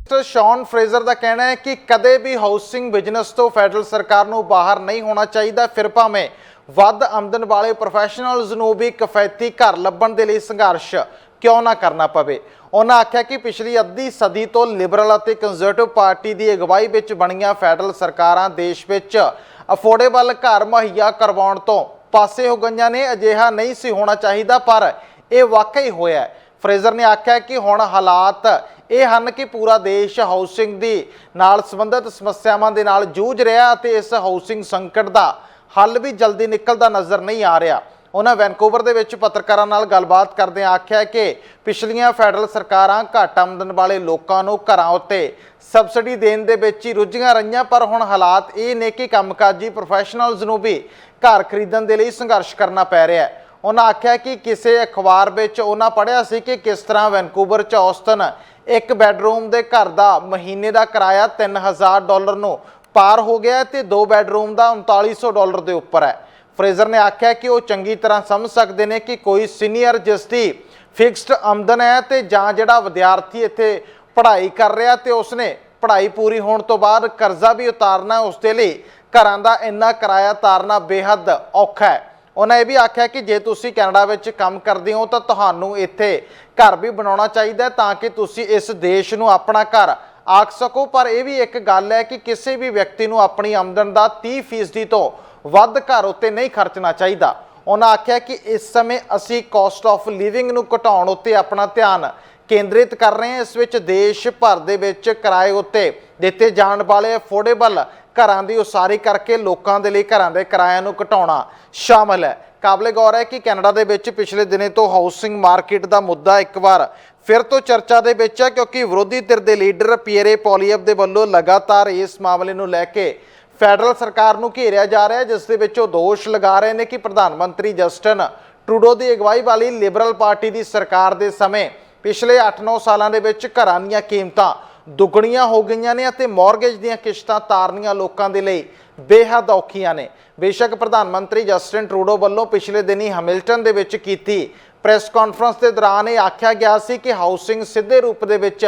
Shawn Fraser का कहना है कि कदे भी हाउसिंग बिजनेस तो फैडरल सरकार को बाहर नहीं होना चाहिए, फिर भावें वध आमदन वाले प्रोफैशनल्स को भी किफायती घर लभण के लिए संघर्ष क्यों ना करना पवे। उन्होंने आख्या कि पिछली अद्धी सदी तो लिबरल और कंजरवेटिव पार्टी की अगवाई में बणियां फैडरल सरकारां देश में अफोर्डेबल घर मुहैया करवाउण तो पासे हो गईयां ने। अजिहा नहीं सी होना चाहिए, पर यह वाकई होया है। फ्रेजर ने आख्या कि हुण हालात ये हैं कि पूरा देश हाउसिंग दी नाल संबंधित समस्यावां दे नाल जूझ रहा है, इस हाउसिंग संकट का हल भी जल्दी निकलता नज़र नहीं आ रहा। उन्होंने वैनकूवर दे विच पत्रकारां नाल गलबात करदे आख्या कि पिछलियां फैडरल सरकारां घट आमदन वाले लोगों को घरां उत्ते सबसिडी देण दे विच ही रुझीआं रहीआं, पर हुण हालात ये ने कि कामकाजी प्रोफैशनल्स नूं भी घर खरीदण दे लई संघर्ष करना पै रिहा है। उन्होंने आख्या कि किसी अखबार में उन्होंने पढ़िया सी कि किस तरह वैनकूवर च औसतन एक बैडरूम के घर का महीने का किराया $3000 नूं पार हो गया है, तो 2 बैडरूम का $3900 के उपर है। फ्रेजर ने आख्या कि वो चंगी तरह समझ सकते हैं कि कोई सीनियर जिसकी फिक्सड आमदन है तो जां जिहड़ा विद्यार्थी इत्थे पढ़ाई कर रहा तो उसने पढ़ाई पूरी होने तो बाद कर्जा भी उतारना, उसके लिए घरां दा इन्ना किराया उतारना बेहद औखा है। उन्हें यह भी आख्या कि जे तुसी कैनेडा में काम करते हो तो तुहानू इत्थे घर भी बनाना चाहिए ताकि तुसी इस देश नूं अपना घर आख सको। पर यह भी एक गल है कि किसी भी व्यक्ति नूं अपनी आमदन का 30% तो वध घर उत्ते नहीं खर्चना चाहिए। उन्होंने आख्या कि इस समय असी कॉस्ट ऑफ लिविंग नूं घटाउण उत्ते अपना ध्यान केंद्रित कर रहे हैं। इस विच देश भर दे विच किराए उत्ते दिते जाण वाले अफोर्डेबल घरां की उसारी करके लोगों के लिए घरां के किराया नूं घटाउणा शामिल है। काबिले गौर है कि कैनेडा दे विच पिछले दिनों तो हाउसिंग मार्केट का मुद्दा एक बार फिर तो चर्चा दे विच है, क्योंकि विरोधी धिर के लीडर पियरे पोलियव के वल्लों लगातार इस मामले नूं लैके फैडरल सरकार नूं घेरिया जा रहा है, जिस दे विच दोष लगा रहे हैं कि प्रधानमंत्री जस्टिन ट्रूडो की अगवाई वाली लिबरल पार्टी की सरकार के समय पिछले 8-9 सालों के घरां दीआं कीमतां दुगणियां हो गई ने ते मॉर्गेज दीआं किश्तां तारनियां लोकां दे लई बेहद औखियां ने। बेशक प्रधानमंत्री जस्टिन ट्रूडो वल्लों पिछले दिनी हैमिल्टन दे विच कीती प्रेस कॉन्फ्रेंस के दौरान यह आख्या गया सी कि हाउसिंग सीधे रूप दे विच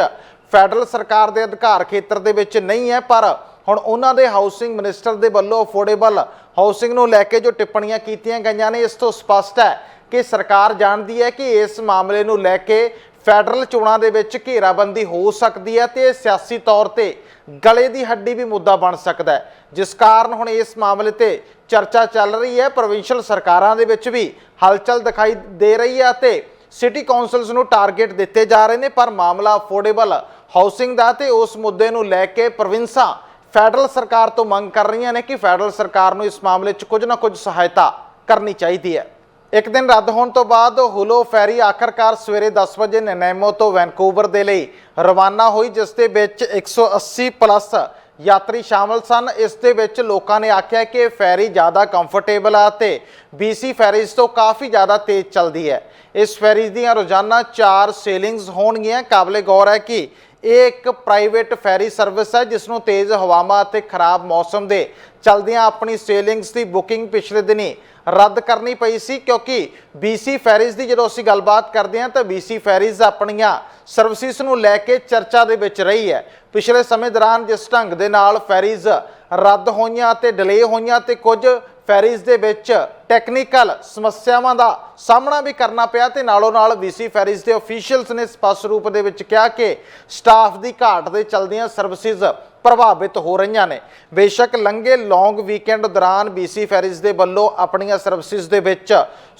फैडरल सरकार के अधिकार खेत्र दे विच नहीं है, पर हुण उन्हां दे हाउसिंग मिनिस्टर दे वल्लों अफोर्डेबल हाउसिंग नूं लैके जो टिप्पणियां कीतियां गईयां ने, इस तो स्पष्ट है कि सरकार जानती है कि इस मामले नूं लैके फैडरल चोणां दे विच घेराबंदी हो सकती है तो सियासी तौर पर गले की हड्डी भी मुद्दा बन सकता है, जिस कारण हुण इस मामले ते चर्चा चल रही है। प्रोविंशियल सरकारां दे विच भी हलचल दिखाई दे रही है ते सिटी कौंसल्स नूं टारगेट दिते जा रहे हैं, पर मामला अफोर्डेबल हाउसिंग का ते उस मुद्दे नूं लैके प्रोविंसां फैडरल सरकार तो मंग कर रही हैं कि फैडरल सरकार नूं इस मामले च कुछ ना कुछ सहायता करनी चाहिए है। एक दिन रद्द होने तो बाद हुलो फेरी आखिरकार सवेरे 10 बजे ननैमो तो वैनकूवर के लिए रवाना हुई, जिस दे विच 180+ यात्री शामिल सन। इस दे विच लोकां ने आख्या कि फेरी ज़्यादा कंफर्टेबल है ते BC फेरीज तो काफ़ी ज़्यादा तेज़ चलती है। इस फेरीज दीआं रोजाना 4 सेलिंग्स होणगियां। काबिले गौर है कि एक प्राइवेट फेरी सर्विस है जिसनों तेज़ हवावां ते खराब मौसम के चलदियां अपनी सेलिंग्स की बुकिंग पिछले दिनी रद्द करनी पई सी, क्योंकि BC फेरीज की जो असीं गलबात करते हैं तो BC फेरीज अपनियां सर्विसिस नूं लैके चर्चा दे विच रही है। पिछले समय दौरान जिस ढंग दे नाल फेरीज रद्द होईयां ते डिले होईयां ते कुछ फेरीज दे विच टैक्नीकल समस्यावां दा सामना भी करना पिया ते नालों नाल BC फेरीज के ऑफिशियल्स ने स्पष्ट रूप दे विच कहा कि स्टाफ की घाट दे चलदियां सर्विसिज प्रभावित हो रही ने। बेशक लंघे लॉन्ग वीकेंड दौरान BC फेरीज के वल्लों अपनियां सर्विसिज दे विच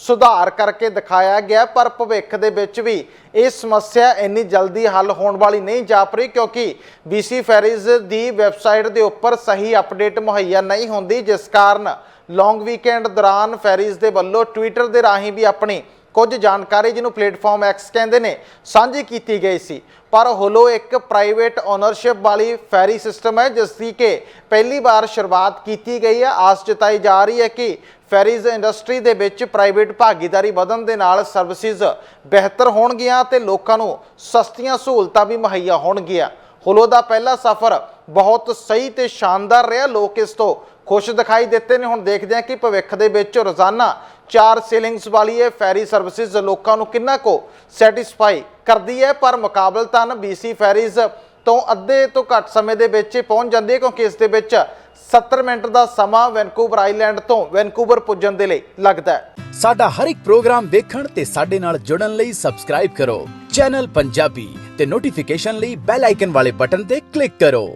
सुधार करके दिखाया गया, पर भविख दे विच भी ये समस्या इन्नी जल्दी हल होने वाली नहीं जाप रही, क्योंकि BC फेरीज की वैबसाइट के उपर सही अपडेट मुहैया नहीं होंदी, जिस कारण लॉन्ग वीकेंड दौरान फेरीज के वल्लों ट्विटर के राही भी अपनी कुछ जानकारी जिन्होंने प्लेटफॉर्म X कहते हैं साझी की गई सी। पर हुलो एक प्राइवेट ओनरशिप वाली फेरी सिस्टम है जिसकी के पहली बार शुरुआत की गई है। आस जताई जा रही है कि फेरीज इंडस्ट्री के विच प्राइवेट भागीदारी वधन दे नाल सर्विसिज बेहतर होणगियां ते लोकां नूं सस्तियां सहूलतां भी मुहैया होणगियां। हुलो का पहला सफ़र बहुत सही ते शानदार रहा, लोग इस तो खुश दिखाई देते हैं। हुण देखते हैं कि भविख दे विच रोजाना 4 सेलिंग्स वाली ये फेरी सर्विसिज लोगों को किन्ना को सैटिस्फाई करती है, पर मुकाबलतन BC फेरीज ਤੋਂ ਅੱਧੇ ਤੋਂ ਘੱਟ ਸਮੇਂ ਦੇ ਵਿੱਚ ਹੀ ਪਹੁੰਚ ਜਾਂਦੀ ਹੈ, ਕਿਉਂਕਿ ਇਸ ਦੇ ਵਿੱਚ 70 ਮਿੰਟ ਦਾ ਸਮਾਂ ਵੈਨਕੂਵਰ ਆਈਲੈਂਡ ਤੋਂ ਵੈਨਕੂਵਰ ਪੁੱਜਣ ਦੇ ਲਈ ਲੱਗਦਾ ਹੈ। ਸਾਡਾ ਹਰ ਇੱਕ ਪ੍ਰੋਗਰਾਮ ਦੇਖਣ ਤੇ ਸਾਡੇ ਨਾਲ ਜੁੜਨ ਲਈ ਸਬਸਕ੍ਰਾਈਬ ਕਰੋ ਚੈਨਲ ਪੰਜਾਬੀ ਤੇ ਨੋਟੀਫਿਕੇਸ਼ਨ ਲਈ ਬੈਲ ਆਈਕਨ ਵਾਲੇ ਬਟਨ ਤੇ ਕਲਿੱਕ ਕਰੋ।